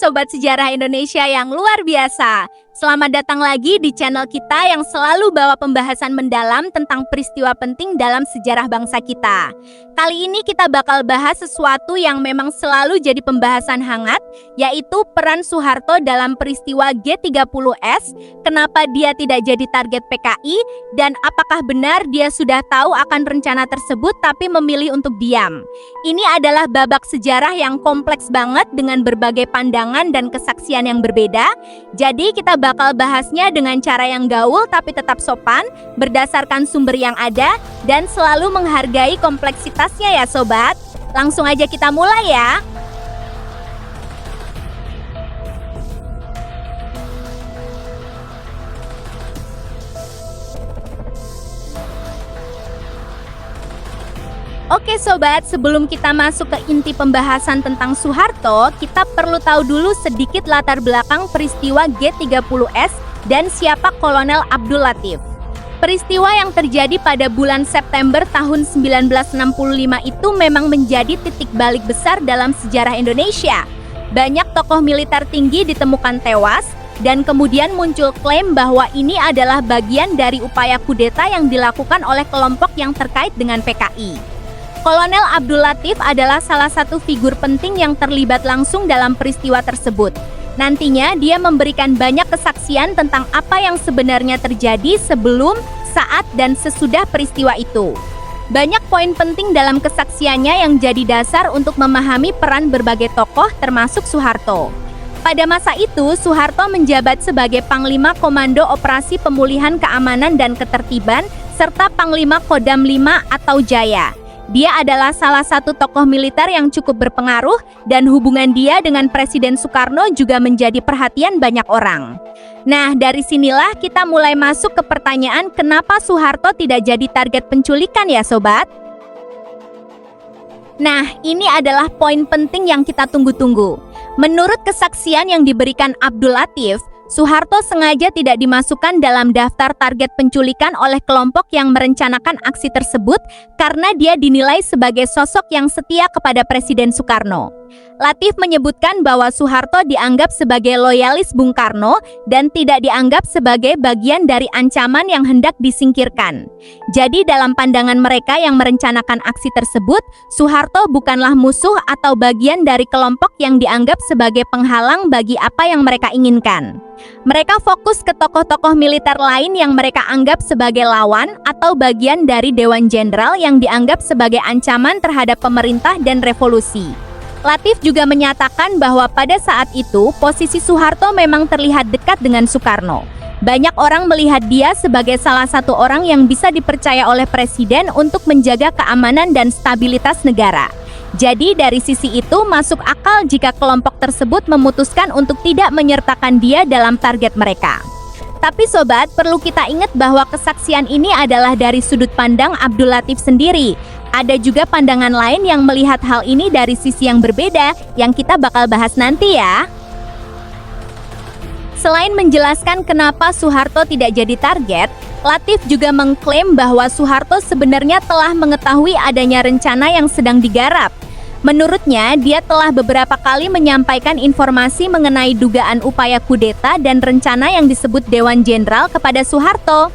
Sobat Sejarah Indonesia yang luar biasa. Selamat datang lagi di channel kita yang selalu bawa pembahasan mendalam tentang peristiwa penting dalam sejarah bangsa kita. Kali ini kita bakal bahas sesuatu yang memang selalu jadi pembahasan hangat, yaitu peran Soeharto dalam peristiwa G30S, kenapa dia tidak jadi target PKI, dan apakah benar dia sudah tahu akan rencana tersebut tapi memilih untuk diam. Ini adalah babak sejarah yang kompleks banget dengan berbagai pandangan dan kesaksian yang berbeda. Jadi kita bakal bahasnya dengan cara yang gaul tapi tetap sopan, berdasarkan sumber yang ada, dan selalu menghargai kompleksitasnya ya sobat. Langsung aja kita mulai ya. Oke sobat, sebelum kita masuk ke inti pembahasan tentang Soeharto, kita perlu tahu dulu sedikit latar belakang peristiwa G30S dan siapa Kolonel Abdul Latif. Peristiwa yang terjadi pada bulan September tahun 1965 itu memang menjadi titik balik besar dalam sejarah Indonesia. Banyak tokoh militer tinggi ditemukan tewas, dan kemudian muncul klaim bahwa ini adalah bagian dari upaya kudeta yang dilakukan oleh kelompok yang terkait dengan PKI. Kolonel Abdul Latif adalah salah satu figur penting yang terlibat langsung dalam peristiwa tersebut. Nantinya dia memberikan banyak kesaksian tentang apa yang sebenarnya terjadi sebelum, saat, dan sesudah peristiwa itu. Banyak poin penting dalam kesaksiannya yang jadi dasar untuk memahami peran berbagai tokoh termasuk Soeharto. Pada masa itu, Soeharto menjabat sebagai Panglima Komando Operasi Pemulihan Keamanan dan Ketertiban serta Panglima Kodam 5 atau Jaya. Dia adalah salah satu tokoh militer yang cukup berpengaruh dan hubungan dia dengan Presiden Soekarno juga menjadi perhatian banyak orang. Nah, dari sinilah kita mulai masuk ke pertanyaan kenapa Soeharto tidak jadi target penculikan ya sobat? Nah, ini adalah poin penting yang kita tunggu-tunggu. Menurut kesaksian yang diberikan Abdul Latif, Soeharto sengaja tidak dimasukkan dalam daftar target penculikan oleh kelompok yang merencanakan aksi tersebut karena dia dinilai sebagai sosok yang setia kepada Presiden Soekarno. Latif menyebutkan bahwa Soeharto dianggap sebagai loyalis Bung Karno dan tidak dianggap sebagai bagian dari ancaman yang hendak disingkirkan. Jadi dalam pandangan mereka yang merencanakan aksi tersebut, Soeharto bukanlah musuh atau bagian dari kelompok yang dianggap sebagai penghalang bagi apa yang mereka inginkan. Mereka fokus ke tokoh-tokoh militer lain yang mereka anggap sebagai lawan atau bagian dari Dewan Jenderal yang dianggap sebagai ancaman terhadap pemerintah dan revolusi. Latif juga menyatakan bahwa pada saat itu posisi Soeharto memang terlihat dekat dengan Soekarno. Banyak orang melihat dia sebagai salah satu orang yang bisa dipercaya oleh Presiden untuk menjaga keamanan dan stabilitas negara. Jadi dari sisi itu masuk akal jika kelompok tersebut memutuskan untuk tidak menyertakan dia dalam target mereka. Tapi sobat, perlu kita ingat bahwa kesaksian ini adalah dari sudut pandang Abdul Latif sendiri. Ada juga pandangan lain yang melihat hal ini dari sisi yang berbeda yang kita bakal bahas nanti ya. Selain menjelaskan kenapa Soeharto tidak jadi target, Latif juga mengklaim bahwa Soeharto sebenarnya telah mengetahui adanya rencana yang sedang digarap. Menurutnya, dia telah beberapa kali menyampaikan informasi mengenai dugaan upaya kudeta dan rencana yang disebut Dewan Jenderal kepada Soeharto.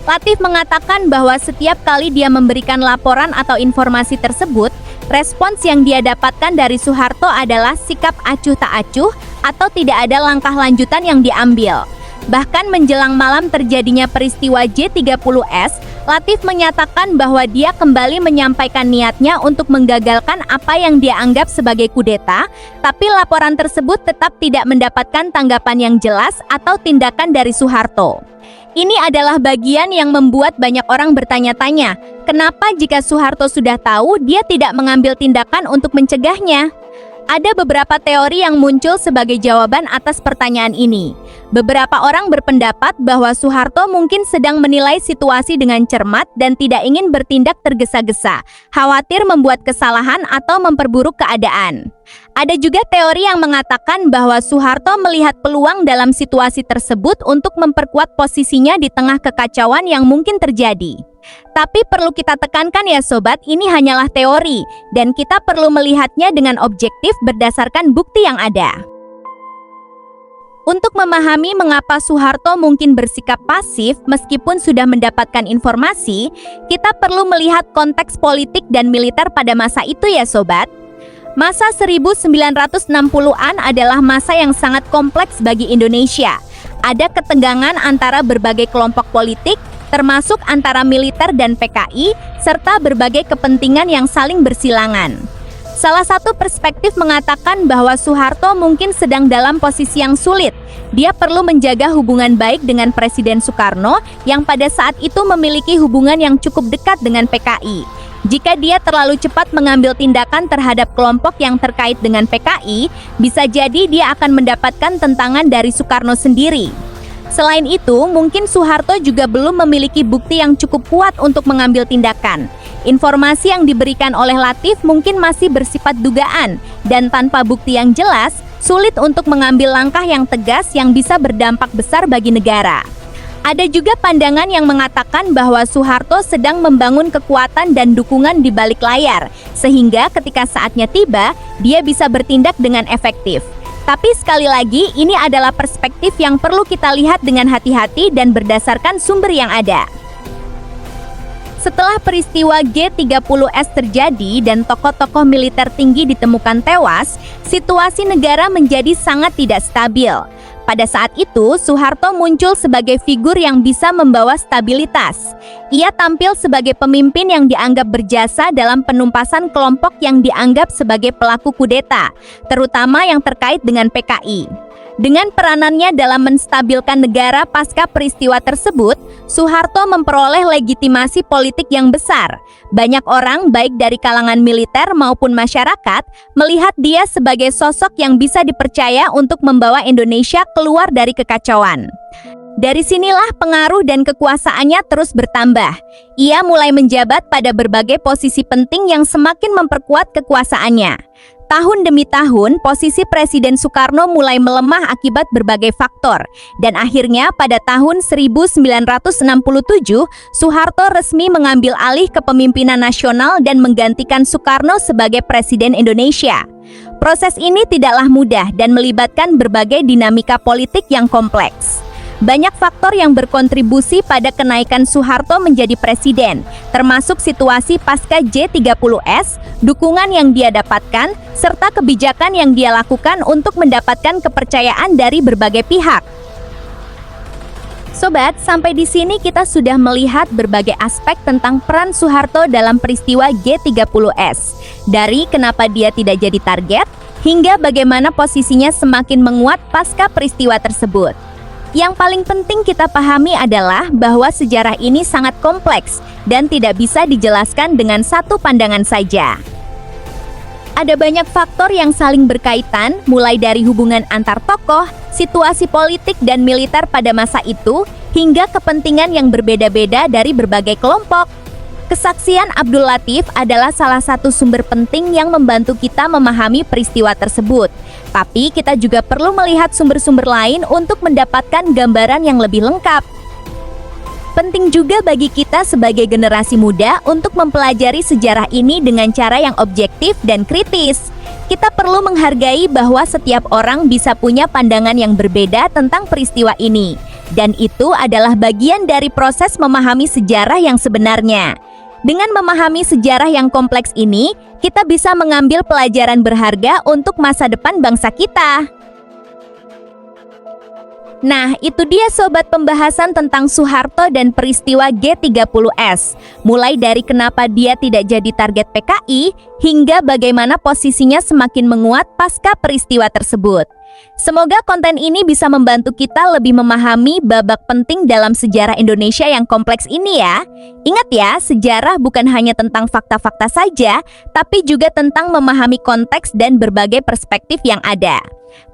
Latif mengatakan bahwa setiap kali dia memberikan laporan atau informasi tersebut, respons yang dia dapatkan dari Soeharto adalah sikap acuh tak acuh atau tidak ada langkah lanjutan yang diambil. Bahkan menjelang malam terjadinya peristiwa G30S, Latif menyatakan bahwa dia kembali menyampaikan niatnya untuk menggagalkan apa yang dia anggap sebagai kudeta, tapi laporan tersebut tetap tidak mendapatkan tanggapan yang jelas atau tindakan dari Soeharto. Ini adalah bagian yang membuat banyak orang bertanya-tanya, kenapa jika Soeharto sudah tahu, dia tidak mengambil tindakan untuk mencegahnya? Ada beberapa teori yang muncul sebagai jawaban atas pertanyaan ini. Beberapa orang berpendapat bahwa Soeharto mungkin sedang menilai situasi dengan cermat dan tidak ingin bertindak tergesa-gesa, khawatir membuat kesalahan atau memperburuk keadaan. Ada juga teori yang mengatakan bahwa Soeharto melihat peluang dalam situasi tersebut untuk memperkuat posisinya di tengah kekacauan yang mungkin terjadi. Tapi perlu kita tekankan ya sobat, ini hanyalah teori dan kita perlu melihatnya dengan objektif berdasarkan bukti yang ada. Untuk memahami mengapa Soeharto mungkin bersikap pasif meskipun sudah mendapatkan informasi, kita perlu melihat konteks politik dan militer pada masa itu ya sobat. Masa 1960-an adalah masa yang sangat kompleks bagi Indonesia. Ada ketegangan antara berbagai kelompok politik, termasuk antara militer dan PKI, serta berbagai kepentingan yang saling bersilangan. Salah satu perspektif mengatakan bahwa Soeharto mungkin sedang dalam posisi yang sulit. Dia perlu menjaga hubungan baik dengan Presiden Soekarno yang pada saat itu memiliki hubungan yang cukup dekat dengan PKI. Jika dia terlalu cepat mengambil tindakan terhadap kelompok yang terkait dengan PKI, bisa jadi dia akan mendapatkan tentangan dari Soekarno sendiri. Selain itu, mungkin Soeharto juga belum memiliki bukti yang cukup kuat untuk mengambil tindakan. Informasi yang diberikan oleh Latif mungkin masih bersifat dugaan, dan tanpa bukti yang jelas, sulit untuk mengambil langkah yang tegas yang bisa berdampak besar bagi negara. Ada juga pandangan yang mengatakan bahwa Soeharto sedang membangun kekuatan dan dukungan di balik layar, sehingga ketika saatnya tiba, dia bisa bertindak dengan efektif. Tapi sekali lagi, ini adalah perspektif yang perlu kita lihat dengan hati-hati dan berdasarkan sumber yang ada. Setelah peristiwa G30S terjadi dan tokoh-tokoh militer tinggi ditemukan tewas, situasi negara menjadi sangat tidak stabil. Pada saat itu, Soeharto muncul sebagai figur yang bisa membawa stabilitas. Ia tampil sebagai pemimpin yang dianggap berjasa dalam penumpasan kelompok yang dianggap sebagai pelaku kudeta, terutama yang terkait dengan PKI. Dengan peranannya dalam menstabilkan negara pasca peristiwa tersebut, Soeharto memperoleh legitimasi politik yang besar. Banyak orang, baik dari kalangan militer maupun masyarakat, melihat dia sebagai sosok yang bisa dipercaya untuk membawa Indonesia keluar dari kekacauan. Dari sinilah pengaruh dan kekuasaannya terus bertambah. Ia mulai menjabat pada berbagai posisi penting yang semakin memperkuat kekuasaannya. Tahun demi tahun, posisi Presiden Soekarno mulai melemah akibat berbagai faktor. Dan akhirnya pada tahun 1967, Soeharto resmi mengambil alih kepemimpinan nasional dan menggantikan Soekarno sebagai Presiden Indonesia. Proses ini tidaklah mudah dan melibatkan berbagai dinamika politik yang kompleks. Banyak faktor yang berkontribusi pada kenaikan Soeharto menjadi presiden, termasuk situasi pasca G30S, dukungan yang dia dapatkan, serta kebijakan yang dia lakukan untuk mendapatkan kepercayaan dari berbagai pihak. Sobat, sampai di sini kita sudah melihat berbagai aspek tentang peran Soeharto dalam peristiwa G30S. Dari kenapa dia tidak jadi target, hingga bagaimana posisinya semakin menguat pasca peristiwa tersebut. Yang paling penting kita pahami adalah bahwa sejarah ini sangat kompleks dan tidak bisa dijelaskan dengan satu pandangan saja. Ada banyak faktor yang saling berkaitan, mulai dari hubungan antar tokoh, situasi politik dan militer pada masa itu, hingga kepentingan yang berbeda-beda dari berbagai kelompok. Kesaksian Abdul Latif adalah salah satu sumber penting yang membantu kita memahami peristiwa tersebut. Tapi kita juga perlu melihat sumber-sumber lain untuk mendapatkan gambaran yang lebih lengkap. Penting juga bagi kita sebagai generasi muda untuk mempelajari sejarah ini dengan cara yang objektif dan kritis. Kita perlu menghargai bahwa setiap orang bisa punya pandangan yang berbeda tentang peristiwa ini. Dan itu adalah bagian dari proses memahami sejarah yang sebenarnya. Dengan memahami sejarah yang kompleks ini, kita bisa mengambil pelajaran berharga untuk masa depan bangsa kita. Nah, itu dia sobat pembahasan tentang Soeharto dan peristiwa G30S. Mulai dari kenapa dia tidak jadi target PKI, hingga bagaimana posisinya semakin menguat pasca peristiwa tersebut. Semoga konten ini bisa membantu kita lebih memahami babak penting dalam sejarah Indonesia yang kompleks ini ya. Ingat ya, sejarah bukan hanya tentang fakta-fakta saja, tapi juga tentang memahami konteks dan berbagai perspektif yang ada.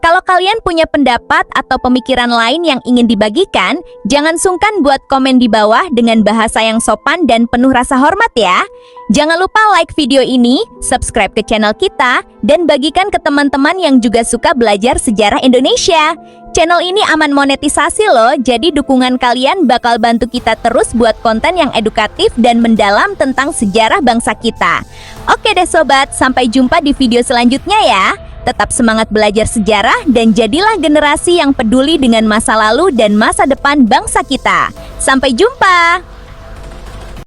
Kalau kalian punya pendapat atau pemikiran lain yang ingin dibagikan, jangan sungkan buat komen di bawah dengan bahasa yang sopan dan penuh rasa hormat ya. Jangan lupa like video ini, subscribe ke channel kita, dan bagikan ke teman-teman yang juga suka belajar sejarah Indonesia. Channel ini aman monetisasi loh, jadi dukungan kalian bakal bantu kita terus buat konten yang edukatif dan mendalam tentang sejarah bangsa kita. Oke deh sobat, sampai jumpa di video selanjutnya ya. Tetap semangat belajar sejarah dan jadilah generasi yang peduli dengan masa lalu dan masa depan bangsa kita. Sampai jumpa!